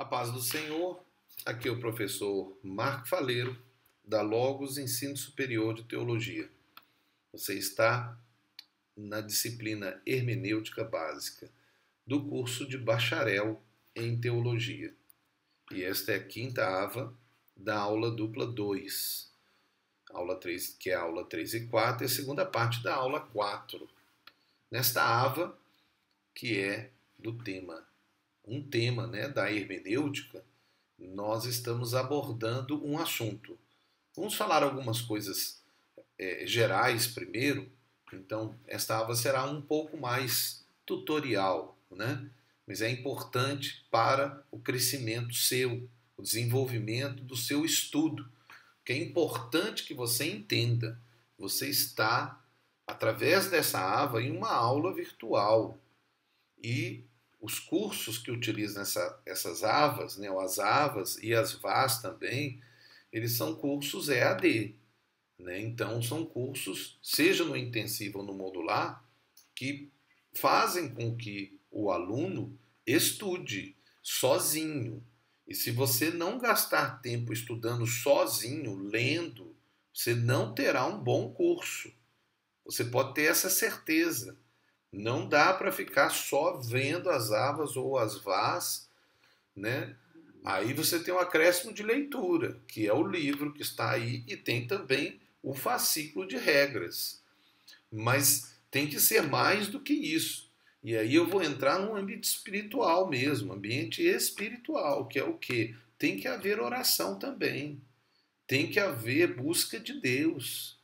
A paz do Senhor, aqui é o professor Marco Faleiro, da Logos Ensino Superior de Teologia. Você está na disciplina Hermenêutica Básica do curso de Bacharel em Teologia. E esta é a quinta ava da aula dupla 2, aula 3, que é a aula 3 e 4, e a segunda parte da aula 4. Nesta ava, que é do tema, um tema, da hermenêutica, nós estamos abordando um assunto. Vamos falar algumas coisas gerais primeiro. Então, esta ava será um pouco mais tutorial, mas é importante para o crescimento seu, o desenvolvimento do seu estudo, que é importante que você entenda. Você está, através dessa ava, em uma aula virtual. E os cursos que utilizam essas avas, as avas e as VAs também, eles são cursos EAD. Então, são cursos, seja no intensivo ou no modular, que fazem com que o aluno estude sozinho. E se você não gastar tempo estudando sozinho, lendo, você não terá um bom curso. Você pode ter essa certeza. Não dá para ficar só vendo as avas ou as VAs, Aí você tem um acréscimo de leitura, que é o livro que está aí, e tem também o fascículo de regras. Mas tem que ser mais do que isso. E aí eu vou entrar num ambiente espiritual mesmo, ambiente espiritual, que é o quê? Tem que haver oração também. Tem que haver busca de Deus.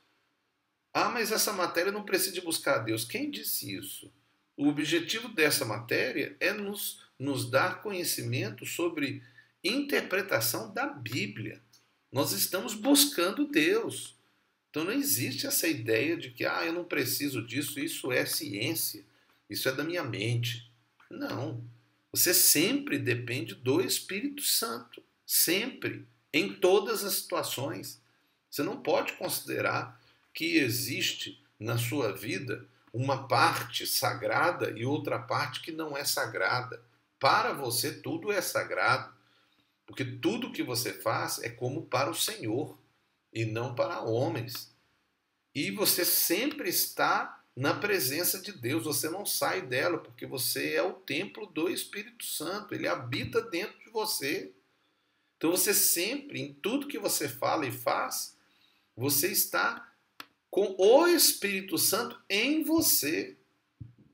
Ah, mas essa matéria não precisa de buscar a Deus. Quem disse isso? O objetivo dessa matéria é nos dar conhecimento sobre interpretação da Bíblia. Nós estamos buscando Deus. Então não existe essa ideia de que eu não preciso disso, isso é ciência, isso é da minha mente. Não. Você sempre depende do Espírito Santo. Sempre. Em todas as situações. Você não pode considerar que existe na sua vida uma parte sagrada e outra parte que não é sagrada. Para você tudo é sagrado, porque tudo que você faz é como para o Senhor e não para homens. E você sempre está na presença de Deus, você não sai dela, porque você é o templo do Espírito Santo, ele habita dentro de você. Então você sempre, em tudo que você fala e faz, você está com o Espírito Santo em você.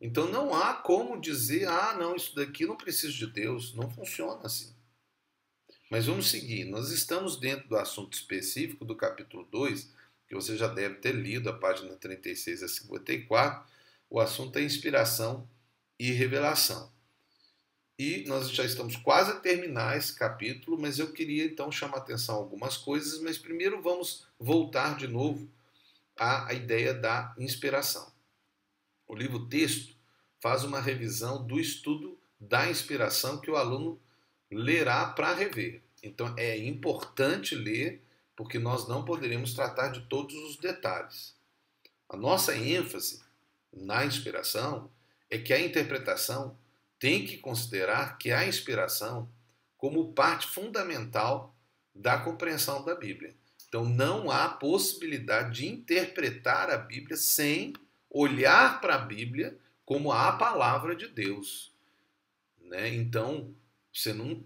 Então não há como dizer, não, isso daqui não precisa de Deus. Não funciona assim. Mas vamos seguir. Nós estamos dentro do assunto específico do capítulo 2, que você já deve ter lido, a página 36 a 54. O assunto é inspiração e revelação. E nós já estamos quase a terminar esse capítulo, mas eu queria então chamar a atenção a algumas coisas, mas primeiro vamos voltar de novo a ideia da inspiração. O livro texto faz uma revisão do estudo da inspiração que o aluno lerá para rever. Então é importante ler, porque nós não poderemos tratar de todos os detalhes. A nossa ênfase na inspiração é que a interpretação tem que considerar que a inspiração como parte fundamental da compreensão da Bíblia. Então não há possibilidade de interpretar a Bíblia sem olhar para a Bíblia como a palavra de Deus. Então, você não,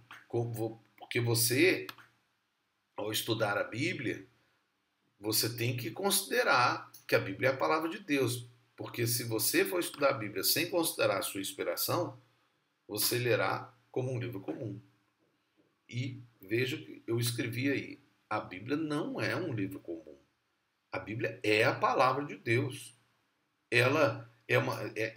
porque você, ao estudar a Bíblia, você tem que considerar que a Bíblia é a palavra de Deus. Porque se você for estudar a Bíblia sem considerar a sua inspiração, você lerá como um livro comum. E veja que eu escrevi aí, a Bíblia não é um livro comum. A Bíblia é a palavra de Deus. Ela é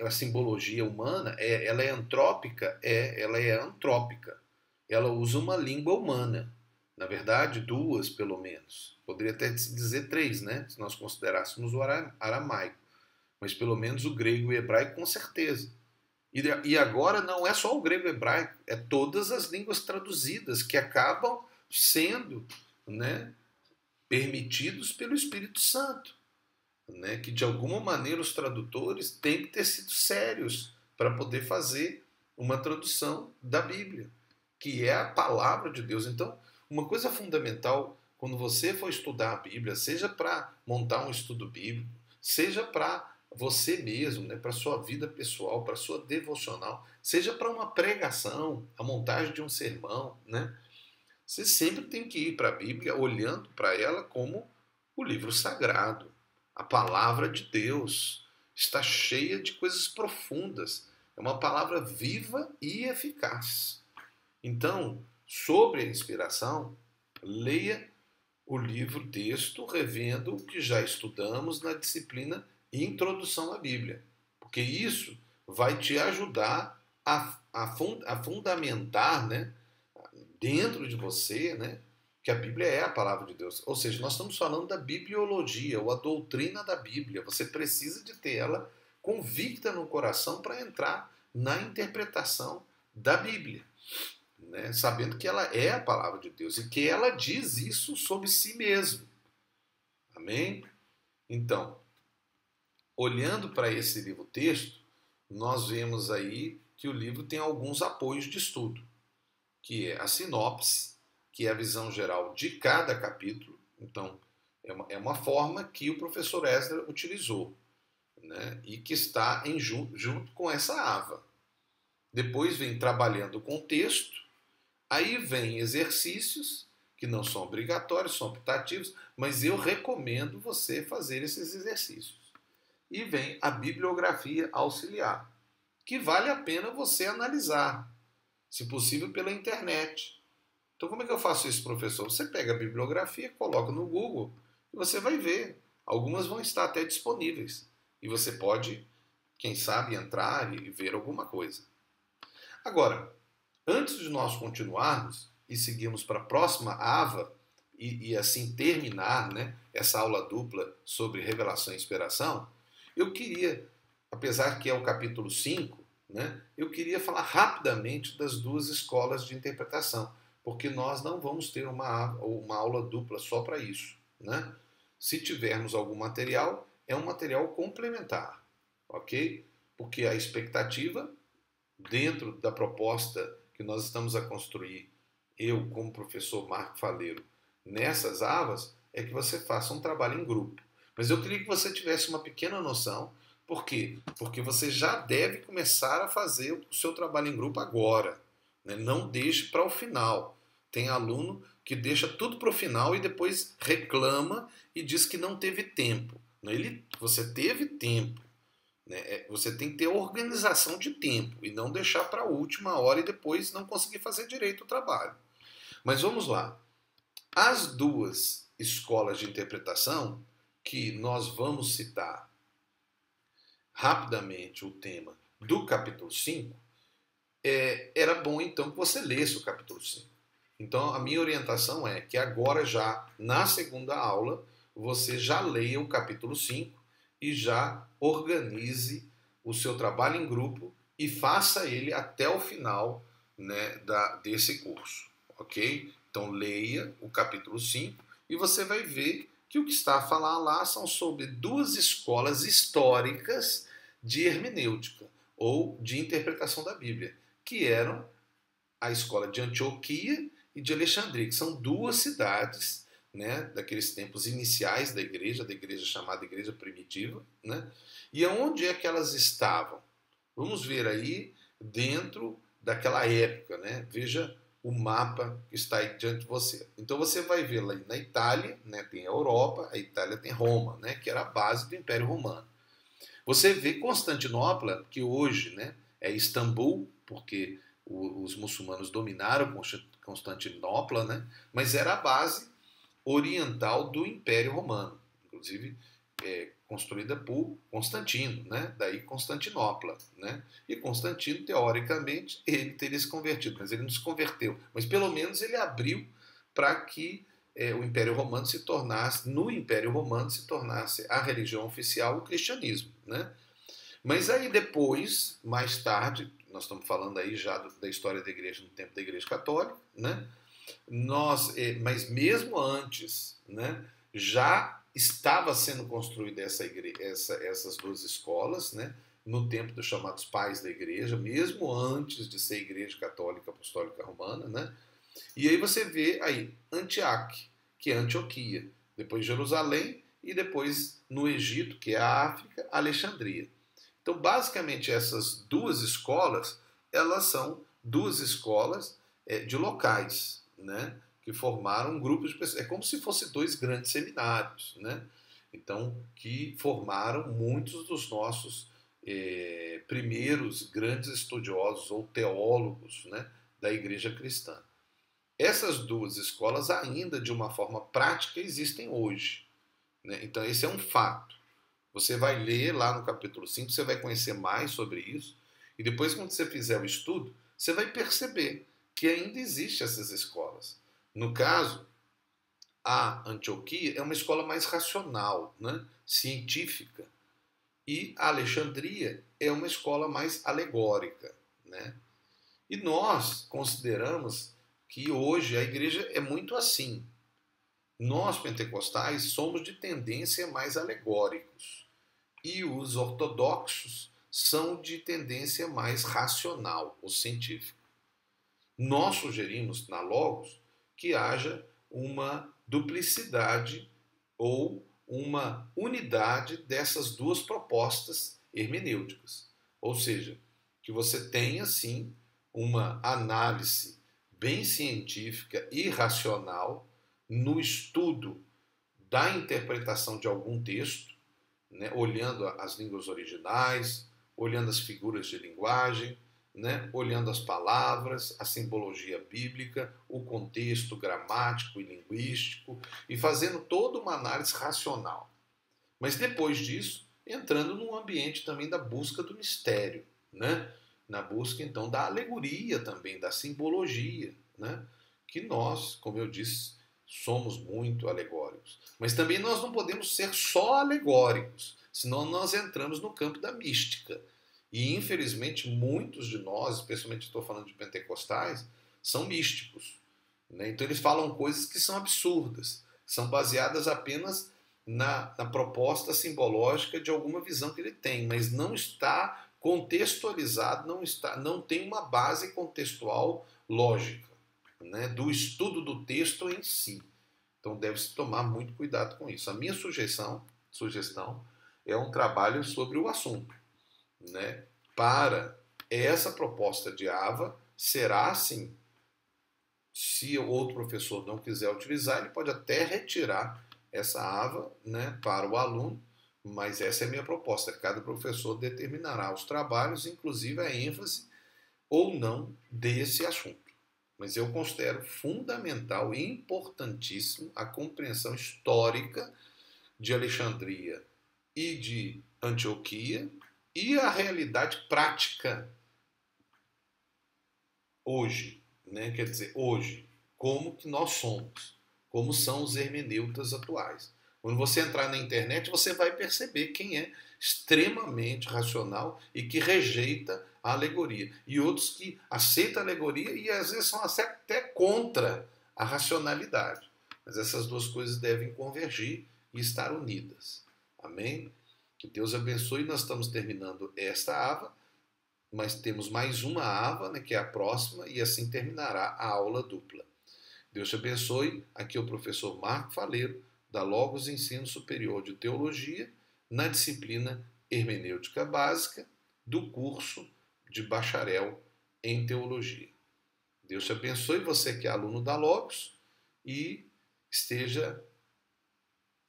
a simbologia humana, ela é antrópica, ela é antrópica. Ela usa uma língua humana. Na verdade, duas, pelo menos. Poderia até se dizer três, se nós considerássemos o aramaico. Mas pelo menos o grego e o hebraico, com certeza. E agora não é só o grego e o hebraico, é todas as línguas traduzidas que acabam sendo permitidos pelo Espírito Santo. Que de alguma maneira os tradutores têm que ter sido sérios para poder fazer uma tradução da Bíblia. que é a palavra de Deus. Então, uma coisa fundamental quando você for estudar a Bíblia, seja para montar um estudo bíblico, seja para você mesmo, né, para sua vida pessoal, para sua devocional, seja para uma pregação, a montagem de um sermão, né? Você sempre tem que ir para a Bíblia olhando para ela como o livro sagrado. A palavra de Deus está cheia de coisas profundas. É uma palavra viva e eficaz. Então, sobre a inspiração, leia o livro texto revendo o que já estudamos na disciplina Introdução à Bíblia. Porque isso vai te ajudar a fundamentar, né, dentro de você, né, que a Bíblia é a palavra de Deus. Ou seja, nós estamos falando da bibliologia, ou a doutrina da Bíblia. Você precisa de ter ela convicta no coração para entrar na interpretação da Bíblia, né, sabendo que ela é a palavra de Deus e que ela diz isso sobre si mesmo. Amém? Então, olhando para esse livro-texto, nós vemos aí que o livro tem alguns apoios de estudo, que é a sinopse, que é a visão geral de cada capítulo. Então, é uma forma que o professor Esdras utilizou, né, e que está junto com essa ava. Depois vem trabalhando o contexto, aí vem exercícios, que não são obrigatórios, são optativos, mas eu recomendo você fazer esses exercícios. E vem a bibliografia auxiliar, que vale a pena você analisar, se possível pela internet. Então como é que eu faço isso, professor? Você pega a bibliografia, coloca no Google e você vai ver. Algumas vão estar até disponíveis. E você pode, quem sabe, entrar e ver alguma coisa. Agora, antes de nós continuarmos e seguirmos para a próxima ava e assim terminar, né, essa aula dupla sobre revelação e inspiração, eu queria, apesar que é o capítulo 5, né, eu queria falar rapidamente das duas escolas de interpretação, porque nós não vamos ter uma aula dupla só para isso, né? Se tivermos algum material, é um material complementar, ok? Porque a expectativa, dentro da proposta que nós estamos a construir, eu como professor Marco Faleiro, nessas avas, é que você faça um trabalho em grupo. Mas eu queria que você tivesse uma pequena noção. Por quê? Porque você já deve começar a fazer o seu trabalho em grupo agora, né? Não deixe para o final. Tem aluno que deixa tudo para o final e depois reclama e diz que não teve tempo. Você teve tempo, né? Você tem que ter organização de tempo e não deixar para a última hora e depois não conseguir fazer direito o trabalho. Mas vamos lá. As duas escolas de interpretação que nós vamos citar rapidamente o tema do capítulo 5, era bom então que você lesse o capítulo 5. Então a minha orientação é que agora já na segunda aula você já leia o capítulo 5 e já organize o seu trabalho em grupo e faça ele até o final, né, desse curso, ok? Então leia o capítulo 5 e você vai ver que o que está a falar lá são sobre duas escolas históricas de hermenêutica ou de interpretação da Bíblia, que eram a escola de Antioquia e de Alexandria, que são duas cidades, né, daqueles tempos iniciais da igreja chamada igreja primitiva, né? E aonde é que elas estavam? Vamos ver aí dentro daquela época, né? Veja o mapa que está aí diante de você. Então você vai ver lá na Itália, né, tem a Europa, a Itália tem Roma, né, que era a base do Império Romano. Você vê Constantinopla, que hoje, né, é Istambul, porque os muçulmanos dominaram Constantinopla, né, mas era a base oriental do Império Romano, inclusive construída por Constantino, né? Daí Constantinopla, né? E Constantino, teoricamente, ele teria se convertido, mas ele não se converteu. Mas pelo menos ele abriu para que o Império Romano se tornasse, no Império Romano se tornasse a religião oficial o cristianismo, né? Mas aí depois, mais tarde, nós estamos falando aí já da história da igreja no tempo da Igreja Católica, né? Mas mesmo antes, né, já estava sendo construída essas duas escolas, né, no tempo dos chamados pais da igreja, mesmo antes de ser Igreja Católica Apostólica Romana, né? E aí você vê aí Antioque, que é Antioquia, depois Jerusalém e depois no Egito, que é a África, Alexandria. Então, basicamente, essas duas escolas, elas são duas escolas de locais, né? Que formaram grupos de pessoas. É como se fossem dois grandes seminários, né? Então, que formaram muitos dos nossos primeiros grandes estudiosos ou teólogos, né, da igreja cristã. Essas duas escolas ainda, de uma forma prática, existem hoje, né? Então, esse é um fato. Você vai ler lá no capítulo 5, você vai conhecer mais sobre isso, e depois, quando você fizer o estudo, você vai perceber que ainda existem essas escolas. No caso, a Antioquia é uma escola mais racional, né? Científica, e a Alexandria é uma escola mais alegórica, né? E nós consideramos que hoje a igreja é muito assim. Nós, pentecostais, somos de tendência mais alegóricos. E os ortodoxos são de tendência mais racional ou científica. Nós sugerimos na Logos que haja uma duplicidade ou uma unidade dessas duas propostas hermenêuticas. Ou seja, que você tenha, sim, uma análise bem científica e racional no estudo da interpretação de algum texto, né, olhando as línguas originais, olhando as figuras de linguagem, né, olhando as palavras, a simbologia bíblica, o contexto gramático e linguístico, e fazendo toda uma análise racional. Mas depois disso, entrando num ambiente também da busca do mistério, né? Na busca, então, da alegoria também, da simbologia, né? Que nós, como eu disse, somos muito alegóricos. Mas também nós não podemos ser só alegóricos, senão nós entramos no campo da mística. E, infelizmente, muitos de nós, especialmente estou falando de pentecostais, são místicos, né? Então eles falam coisas que são absurdas, são baseadas apenas na proposta simbológica de alguma visão que ele tem, mas não está contextualizado, não tem uma base contextual lógica, né, do estudo do texto em si. Então deve-se tomar muito cuidado com isso. A minha sugestão é um trabalho sobre o assunto, né? Para essa proposta de AVA será assim, se o outro professor não quiser utilizar, ele pode até retirar essa AVA, né, para o aluno, mas essa é a minha proposta. Cada professor determinará os trabalhos, inclusive a ênfase ou não desse assunto. Mas eu considero fundamental e importantíssimo a compreensão histórica de Alexandria e de Antioquia e a realidade prática hoje, né? Quer dizer, hoje, como que nós somos, como são os hermeneutas atuais. Quando você entrar na internet, você vai perceber quem é extremamente racional e que rejeita a alegoria. E outros que aceitam a alegoria e às vezes são até contra a racionalidade. Mas essas duas coisas devem convergir e estar unidas. Amém? Que Deus abençoe. Nós estamos terminando esta ava, mas temos mais uma ava, né, que é a próxima, e assim terminará a aula dupla. Deus te abençoe. Aqui é o professor Marco Faleiro, da Logos Ensino Superior de Teologia, na disciplina Hermenêutica Básica do curso de bacharel em Teologia. Deus te abençoe, você que é aluno da Logos, e esteja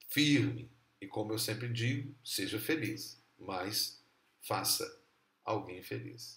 firme. E como eu sempre digo, seja feliz, mas faça alguém feliz.